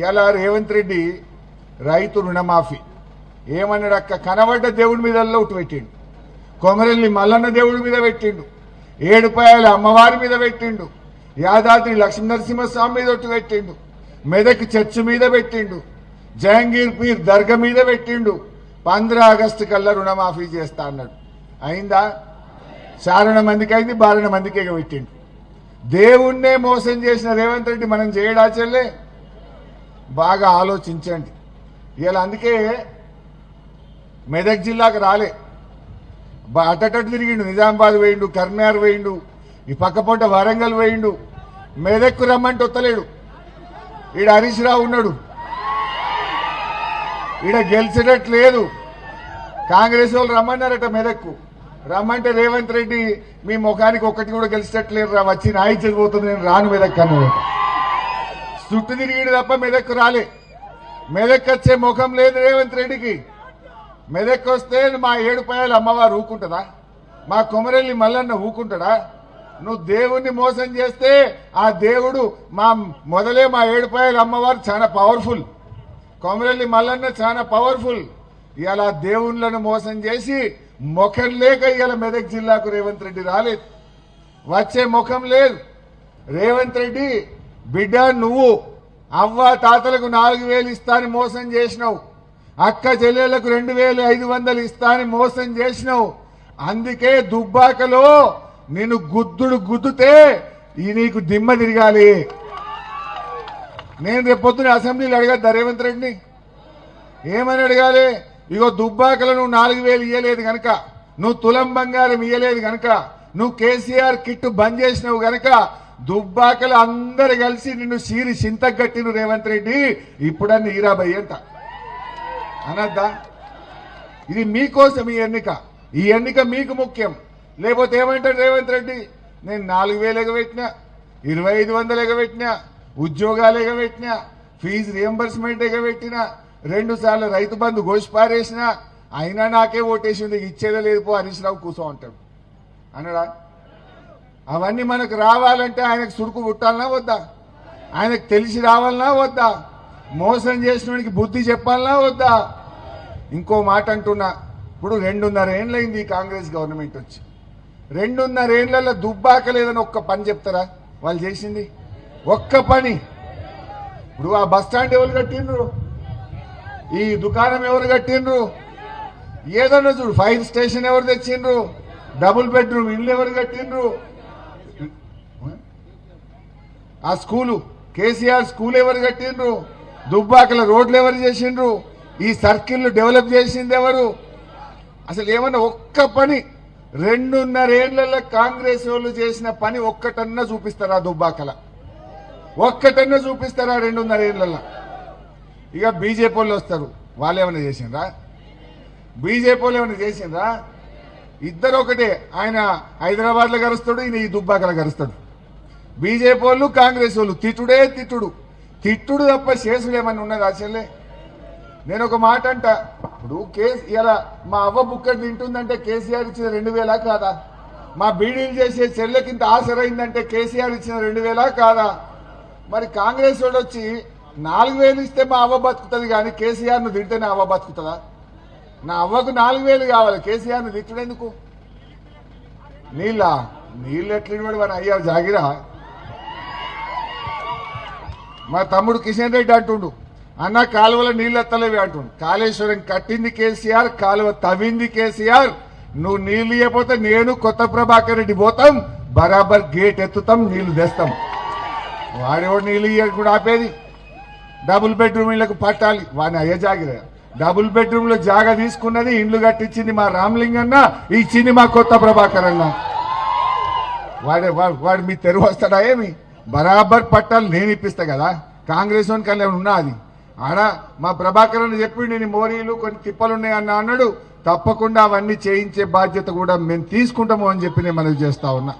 ఇలా రేవంత్ రెడ్డి రైతు రుణమాఫీ ఏమన్నాడు అక్క కనబడ్డ దేవుడి మీద ఒకటి పెట్టిండు, కొమరెల్లి మల్లన్న దేవుడి మీద పెట్టిండు, ఏడుపాయల అమ్మవారి మీద పెట్టిండు, యాదాద్రి లక్ష్మీనరసింహస్వామి మీద ఒకటి పెట్టిండు, మెదక్ చర్చి మీద పెట్టిండు, జహంగీర్ పీర్ దర్గా మీద పెట్టిండు. 15 ఆగస్టు కల్లా రుణమాఫీ చేస్తా అన్నాడు. అయిందా? చారణ మందికి అయింది, 12 మందికి పెట్టిండు. దేవుణ్ణే మోసం చేసిన రేవంత్ రెడ్డి మనం చేయడా చెల్లే? బాగా ఆలోచించండి. ఇలా అందుకే మెదక్ జిల్లాకు రాలే, అటటటు తిరిగిండు, నిజామాబాద్ వేయిండు, కర్నార్ వేయిండు, ఈ పక్కపొంట వరంగల్ వేయిండు. మెదక్కు రమ్మంటే వస్తలేడు. ఈడ హరీష్ రావు ఉన్నాడు, ఈడ గెలిచేటట్టు లేదు. కాంగ్రెస్ వాళ్ళు రమ్మన్నారట మెదక్కు, రమ్మంటే రేవంత్ రెడ్డి మీ ముఖానికి ఒక్కటి కూడా గెలిచేటట్లేరు రా, వచ్చి నా ఇచ్చేది పోతుంది, నేను రాను మెదక్ అన్నాడు. చుట్టూ తిరిగిడు తప్ప మెదక్కు రాలే. మెదక్ వచ్చే ముఖం లేదు రేవంత్ రెడ్డికి. మెదక్ వస్తే మా ఏడుపాయల అమ్మవారు ఊకుంటుందా? మా కొమరెల్లి మల్లన్న ఊకుంటాడా? నువ్వు దేవుణ్ణి మోసం చేస్తే ఆ దేవుడు మొదలే మా ఏడుపాయల అమ్మవారు చాలా పవర్ఫుల్, కొమరెల్లి మల్లన్న చాలా పవర్ఫుల్. ఇలా దేవుళ్ళను మోసం చేసి ముఖం లేక ఇవాళ మెదక్ జిల్లాకు రేవంత్ రెడ్డి రాలేదు, వచ్చే ముఖం లేదు. రేవంత్ రెడ్డి బిడ్డ నువ్వు అవ్వ తాతలకు 4000 ఇస్తా అని మోసం చేసినావు, అక్క చెల్లెళ్లకు 2500 ఇస్తా అని మోసం చేసినావు. అందుకే దుబ్బాకలో నిన్ను గుద్దుతే నీకు దిమ్మ తిరగాలి. నేను రేపు పొద్దున అసెంబ్లీలో అడగద్దా రేవంత్ రెడ్డిని? ఏమని అడగాలి? ఇగో దుబ్బాకలో నువ్వు 4000 ఇయ్యలేదు గనక, నువ్వు తులం బంగారం ఇయ్యలేదు గనక, నువ్వు కేసీఆర్ కిట్టు బంద్ చేసినావు గనక దుబ్బాకలు అందరు కలిసి నిన్ను సీరి చింతగట్టిను రేవంత్ రెడ్డి, ఇప్పుడన్నీ ఈరాబయ్య అంట అనద్దా? ఇది మీకోసం ఈ ఎన్నిక, ఈ ఎన్నిక మీకు ముఖ్యం. లేకపోతే ఏమంటాడు రేవంత్ రెడ్డి? నేను 4000 ఎగబెట్టినా, 2500 ఎగబెట్టినా, ఉద్యోగాలు ఎగబెట్టినా, ఫీజు రియంబర్స్మెంట్ ఎగబెట్టినా, 2 సార్లు రైతు బంధు గోష్పారేసినా, అయినా నాకే ఓటేసింది, ఇచ్చేదే లేదు పో హరీష్ రావు కూర్చో అంటాడు అన్నాడా? అవన్నీ మనకు రావాలంటే ఆయనకు సురుకు పుట్టాలనా వద్దా? ఆయనకు తెలిసి రావాలనా వద్దా? మోసం చేసిన వాడికి బుద్ధి చెప్పాలనా వద్దా? ఇంకో మాట అంటున్నా, ఇప్పుడు 2.5 ఏళ్ళైంది ఈ కాంగ్రెస్ గవర్నమెంట్ వచ్చి. 2.5 ఏళ్లలో దుబ్బాక లేదని ఒక్క పని చెప్తారా వాళ్ళు చేసింది? ఒక్క పని. ఇప్పుడు ఆ బస్ స్టాండ్ ఎవరు కట్టిండ్రు? ఈ దుకాణం ఎవరు కట్టిండ్రు? ఏదన్నా చూడు, ఫైర్ స్టేషన్ ఎవరు తెచ్చిండ్రు? డబుల్ బెడ్రూమ్ ఇల్లు ఎవరు కట్టిండ్రు? ఆ స్కూలు కేసీఆర్ స్కూల్ ఎవరు కట్టిండ్రు? దుబ్బాకల రోడ్లు ఎవరు చేసిండ్రు? ఈ సర్కిల్ డెవలప్ చేసింది ఎవరు? అసలు ఏమన్నా ఒక్క పని 2.5 ఏళ్లలో కాంగ్రెస్ వాళ్ళు చేసిన పని ఒక్కటన్నా చూపిస్తారా? దుబ్బాకల ఒక్కటన్నా చూపిస్తారా 2.5 ఏళ్లలో? ఇక బీజేపీ వాళ్ళు వస్తారు, వాళ్ళు ఏమైనా చేసిండ్రా? బీజేపీ వాళ్ళు ఏమైనా చేసిండ్రా? ఇద్దరు ఒకటే, ఆయన హైదరాబాద్లో గరుస్తాడు, ఈయన ఈ దుబ్బాకలో గరుస్తాడు. బీజేపీ వాళ్ళు కాంగ్రెస్ వాళ్ళు తిట్టుడే తిట్టుడు తప్ప చేసుడు ఏమన్నా ఉన్నది అసలే? నేను ఒక మాట అంట, ఇప్పుడు ఇలా మా అవ్వ బుక్కడి తింటుందంటే కేసీఆర్ ఇచ్చిన 2000 కాదా? మా బీడీలు చేసే చెల్లెకింత ఆసరైందంటే కేసీఆర్ ఇచ్చిన 2000 కాదా? మరి కాంగ్రెస్ వాళ్ళు వచ్చి 4000 ఇస్తే మా అవ్వ బతుకుతుంది, కానీ కేసీఆర్ను తిడితేనే అవ్వ బతుకుతుందా? నా అవ్వకు 4000 కావాలి, కేసీఆర్ను తిట్టడెందుకు? నీళ్ళు ఎట్లినవాడు మన అయ్యా జాగిరా. మా తమ్ముడు కిషన్ రెడ్డి అంటుండు, అన్న కాలువలో నీళ్ళు ఎత్తలేవి అంటుండు. కాళేశ్వరం కట్టింది కేసీఆర్, కాలువ తవ్వింది కేసీఆర్. నువ్వు నీళ్లు ఇవ్వకపోతే నేను కొత్త ప్రభాకర్ రెడ్డి పోతాం, బరాబర్ గేట్ ఎత్తుతాం, నీళ్లు తెస్తాం. వాడేవాడు నీళ్లు ఇవ్వకుండా ఆపేది? డబుల్ బెడ్రూమ్ ఇళ్లకు పట్టాలి, వాడిని అయ్యే జాగిరా. డబుల్ బెడ్రూమ్ లో జాగా తీసుకున్నది, ఇండ్లు కట్టించింది మా రామలింగన్న, ఇచ్చింది మా కొత్త ప్రభాకర్ అన్న. వాడు మీ తెరువు వస్తాడా ఏమి? బరాబర్ పట్టాలు నేను ఇప్పిస్తా కదా. కాంగ్రెస్ వానికి అలా ఉన్నా అది ఆడ మా ప్రభాకర్ అని చెప్పి నేను మోరీలు కొన్ని తిప్పలున్నాయన్న అన్నాడు. తప్పకుండా అవన్నీ చేయించే బాధ్యత కూడా మేము తీసుకుంటాము అని చెప్పి నేను మనవి చేస్తా ఉన్నా.